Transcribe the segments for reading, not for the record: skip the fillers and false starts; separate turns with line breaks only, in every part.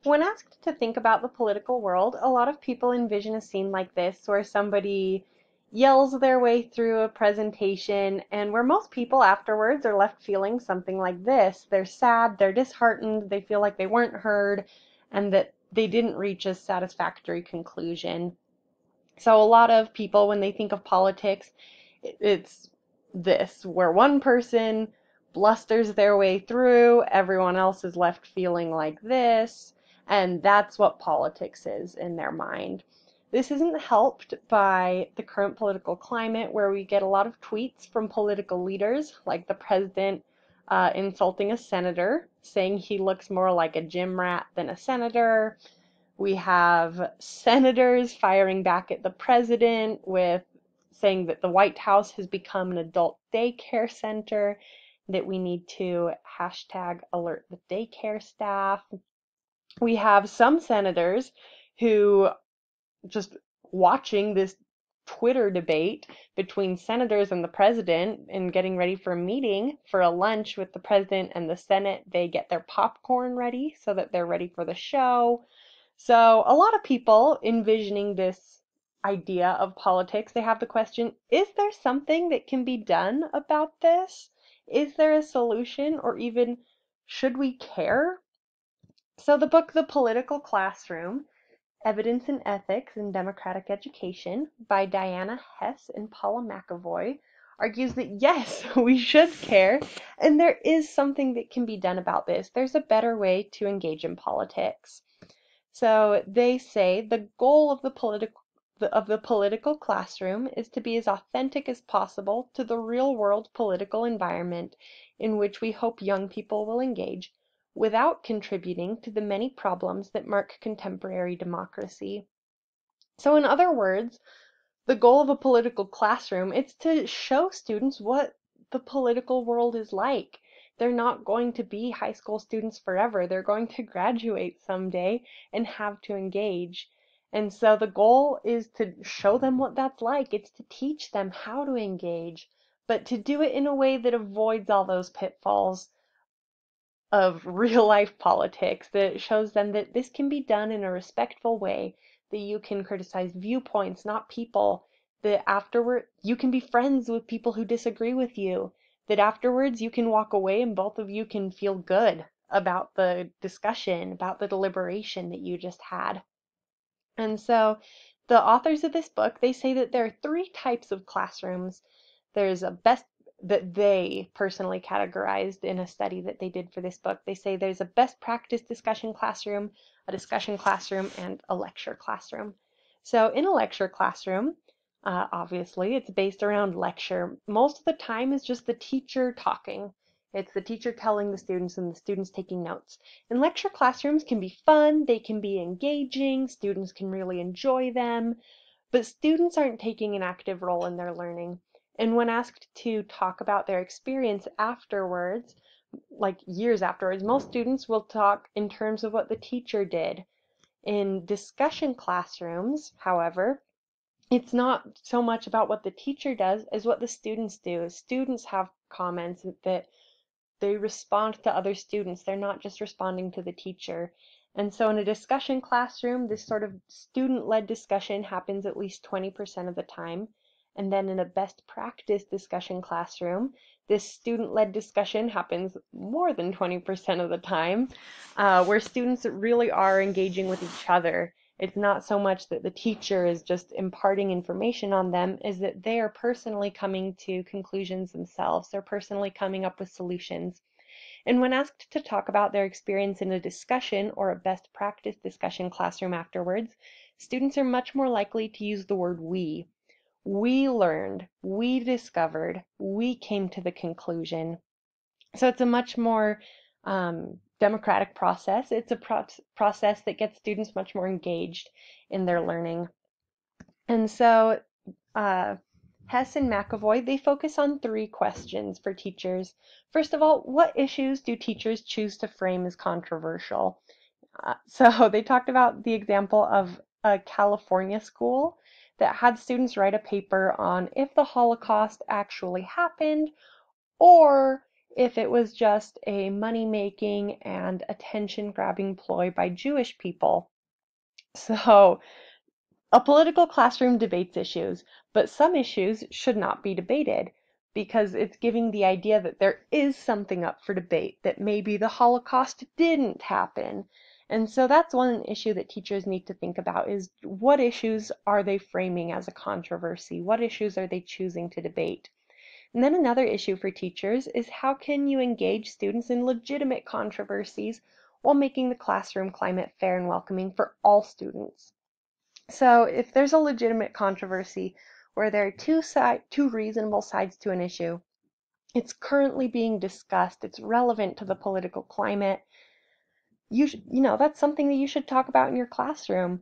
When asked to think about the political world, a lot of people envision a scene like this where somebody yells their way through a presentation and where most people afterwards are left feeling something like this. They're sad, they're disheartened, they feel like they weren't heard, and that they didn't reach a satisfactory conclusion. So a lot of people, when they think of politics, it's this, where one person blusters their way through, everyone else is left feeling like this, and that's what politics is in their mind. This isn't helped by the current political climate where we get a lot of tweets from political leaders, like the president insulting a senator, saying he looks more like a gym rat than a senator. We have senators firing back at the president with saying that the White House has become an adult daycare center, that we need to hashtag alert the daycare staff. We have some senators who just watching this Twitter debate between senators and the president and getting ready for a meeting for a lunch with the president and the Senate. They get their popcorn ready so that they're ready for the show. So a lot of people envisioning this idea of politics, they have the question, is there something that can be done about this? Is there a solution, or even should we care? So the book The Political Classroom, Evidence in Ethics in Democratic Education by Diana Hess and Paula McAvoy argues that yes, we should care, and there is something that can be done about this. There's a better way to engage in politics. So they say the goal of the political classroom is to be as authentic as possible to the real world political environment in which we hope young people will engage without contributing to the many problems that mark contemporary democracy. So in other words, the goal of a political classroom is to show students what the political world is like. They're not going to be high school students forever. They're going to graduate someday and have to engage. And so the goal is to show them what that's like. It's to teach them how to engage, but to do it in a way that avoids all those pitfalls of real life politics, that shows them that this can be done in a respectful way, that you can criticize viewpoints, not people, that afterward you can be friends with people who disagree with you, that afterwards you can walk away and both of you can feel good about the discussion, about the deliberation that you just had. And so the authors of this book, they say that there are three types of classrooms. There's a best that they personally categorized in a study that they did for this book. They say there's a best practice discussion classroom, a discussion classroom, and a lecture classroom. So in a lecture classroom, obviously it's based around lecture. Most of the time is just the teacher talking. It's the teacher telling the students and the students taking notes. And lecture classrooms can be fun, they can be engaging, students can really enjoy them, but students aren't taking an active role in their learning. And when asked to talk about their experience afterwards, like years afterwards, most students will talk in terms of what the teacher did. In discussion classrooms, however, it's not so much about what the teacher does as what the students do. Students have comments that they respond to other students. They're not just responding to the teacher. And so in a discussion classroom, this sort of student-led discussion happens at least 20% of the time. And then in a best practice discussion classroom, this student-led discussion happens more than 20% of the time, where students really are engaging with each other. It's not so much that the teacher is just imparting information on them, is that they are personally coming to conclusions themselves. They're personally coming up with solutions. And when asked to talk about their experience in a discussion or a best practice discussion classroom afterwards, students are much more likely to use the word we. We learned, we discovered, we came to the conclusion. So it's a much more democratic process. It's a process that gets students much more engaged in their learning. And so uh, Hess and McAvoy, they focus on three questions for teachers. First of all, what issues do teachers choose to frame as controversial? So they talked about the example of a California school that had students write a paper on if the Holocaust actually happened or if it was just a money-making and attention-grabbing ploy by Jewish people. So, a political classroom debates issues, but some issues should not be debated because it's giving the idea that there is something up for debate, that maybe the Holocaust didn't happen. And so that's one issue that teachers need to think about is what issues are they framing as a controversy? What issues are they choosing to debate? And then another issue for teachers is how can you engage students in legitimate controversies while making the classroom climate fair and welcoming for all students? So if there's a legitimate controversy where there are two reasonable sides to an issue, it's currently being discussed, it's relevant to the political climate, that's something that you should talk about in your classroom.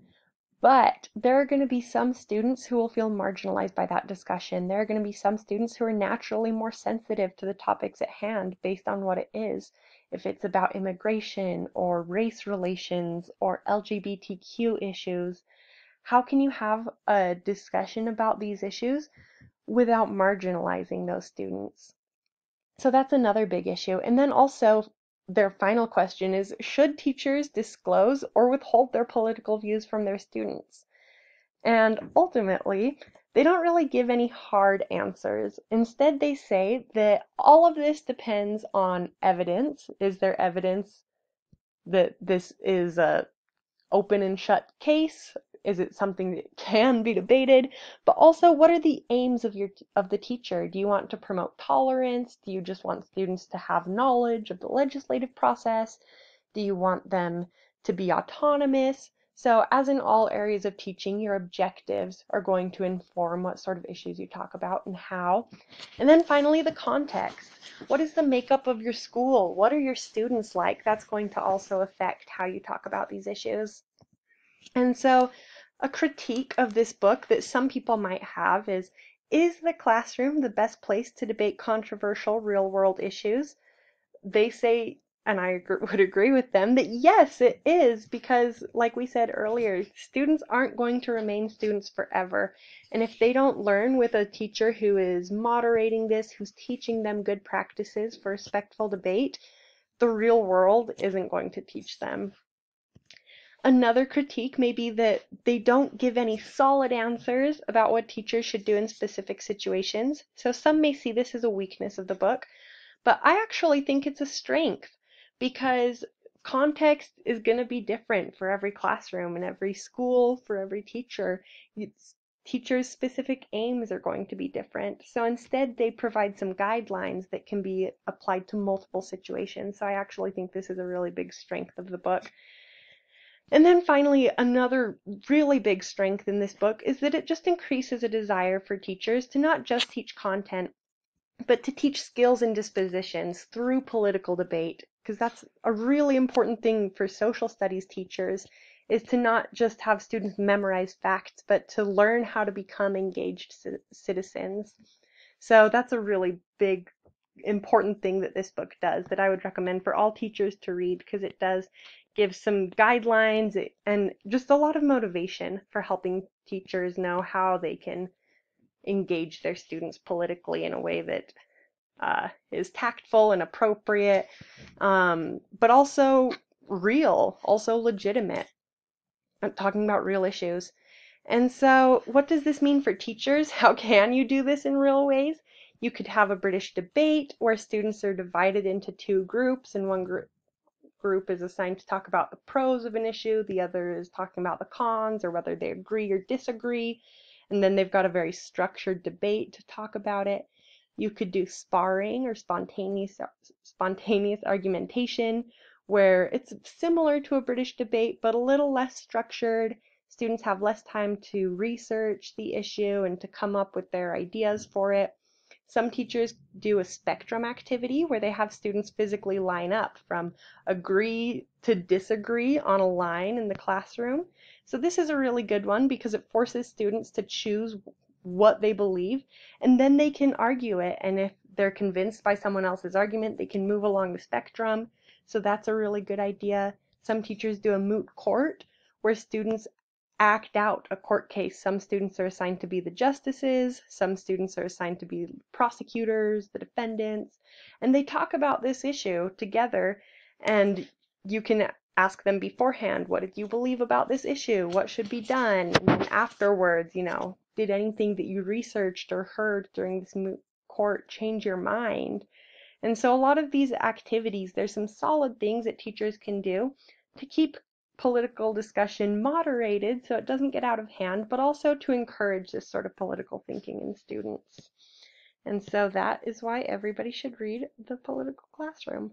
But there are going to be some students who will feel marginalized by that discussion. There are going to be some students who are naturally more sensitive to the topics at hand based on what it is. If it's about immigration or race relations or LGBTQ issues, how can you have a discussion about these issues without marginalizing those students? So that's another big issue. And then also, their final question is, should teachers disclose or withhold their political views from their students? And ultimately, they don't really give any hard answers. Instead, they say that all of this depends on evidence. Is there evidence that this is a open and shut case? Is it something that can be debated? But also, what are the aims of the teacher? Do you want to promote tolerance? Do you just want students to have knowledge of the legislative process? Do you want them to be autonomous? So, as in all areas of teaching, your objectives are going to inform what sort of issues you talk about and how. And then finally, the context. What is the makeup of your school? What are your students like? That's going to also affect how you talk about these issues. And so, a critique of this book that some people might have is the classroom the best place to debate controversial real world issues? They say, and would agree with them, that yes, it is, because, like we said earlier, students aren't going to remain students forever. And if they don't learn with a teacher who is moderating this, who's teaching them good practices for respectful debate, the real world isn't going to teach them. Another critique may be that they don't give any solid answers about what teachers should do in specific situations. So some may see this as a weakness of the book, but I actually think it's a strength because context is going to be different for every classroom and every school, for every teacher. Teachers' specific aims are going to be different. So instead, they provide some guidelines that can be applied to multiple situations. So I actually think this is a really big strength of the book. And then finally, another really big strength in this book is that it just increases a desire for teachers to not just teach content, but to teach skills and dispositions through political debate, because that's a really important thing for social studies teachers, is to not just have students memorize facts, but to learn how to become engaged citizens. So that's a really big, important thing that this book does that I would recommend for all teachers to read because it does give some guidelines and just a lot of motivation for helping teachers know how they can engage their students politically in a way that is tactful and appropriate, but also real, also legitimate. I'm talking about real issues. And so, what does this mean for teachers? How can you do this in real ways? You could have a British debate where students are divided into two groups, and one group is assigned to talk about the pros of an issue, the other is talking about the cons or whether they agree or disagree, and then they've got a very structured debate to talk about it. You could do sparring or spontaneous argumentation, where it's similar to a British debate but a little less structured. Students have less time to research the issue and to come up with their ideas for it. Some teachers do a spectrum activity where they have students physically line up from agree to disagree on a line in the classroom. So this is a really good one because it forces students to choose what they believe, and then they can argue it. And if they're convinced by someone else's argument, they can move along the spectrum. So that's a really good idea. Some teachers do a moot court where students act out a court case. Some students are assigned to be the justices, some students are assigned to be prosecutors, the defendants, and they talk about this issue together. And you can ask them beforehand, what did you believe about this issue? What should be done? And then afterwards, did anything that you researched or heard during this court change your mind? And so a lot of these activities, there's some solid things that teachers can do to keep political discussion moderated so it doesn't get out of hand, but also to encourage this sort of political thinking in students. And so that is why everybody should read The Political Classroom.